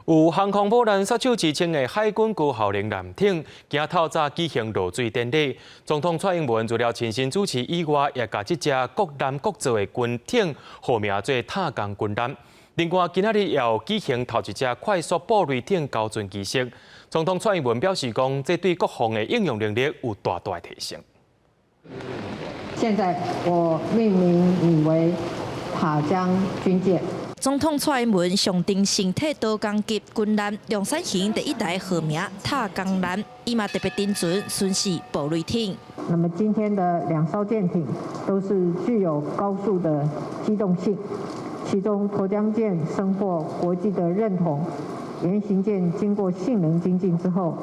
有航空母舰杀手之称的海军高效能舰艇，今透早举行落水典礼。总统蔡英文除了亲身主持以外，也甲这只各男各造的军艇号名做塔江军舰。另外，今仔日也有举行头一只快速布雷艇交船仪式。总统蔡英文表示讲，这对国防的应用能力有大大提升。现在我命名你为塔江军舰。 总统蔡英文上定身体多工级军舰量产型第一台号名塔江舰，伊嘛特别登船巡视布雷艇。那么今天的2艘舰艇都是具有高速的机动性，其中沱江舰深获国际的认同，原型舰经过性能精进之后，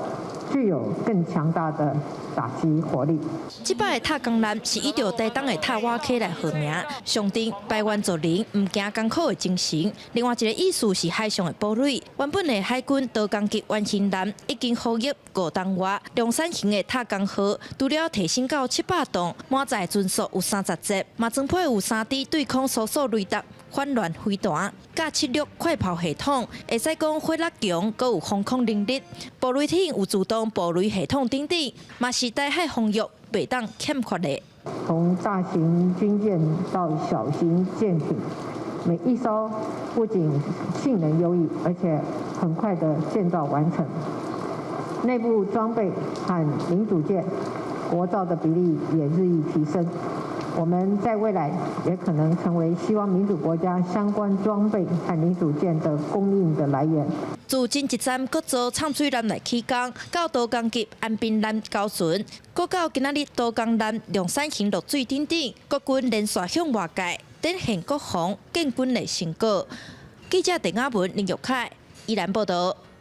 具有更强大的打击火力。这摆的塔江舰是依照台东的塔瓦溪来号名，象征百万做人唔惊艰苦的精神。另外一个意思是海上的堡垒。原本的海军多工级原型舰已经服役5吨外，量产型的塔江号除了提升到700吨，满载船速有30节，嘛装配有3支对空输送雷达。 反乱飞弹、加76快跑系统，会使讲火力强，阁有防空能力。布雷艇有自动布雷系统等等，嘛是台海防御袂当欠缺的。从大型军舰到小型舰艇，每一艘不仅性能优异，而且很快的建造完成。内部装备和零组件国造的比例也日益提升。 我们在未来也可能成为西方民主国家相关装备和零组件的供应的来源。自前一站各座畅水舰来起工，到多工级安平舰交船，搁到今仔日多工舰量产型落水等等，国军连续向外界展现国防建军的成果。记者陈雅文、林玉凯依然报道。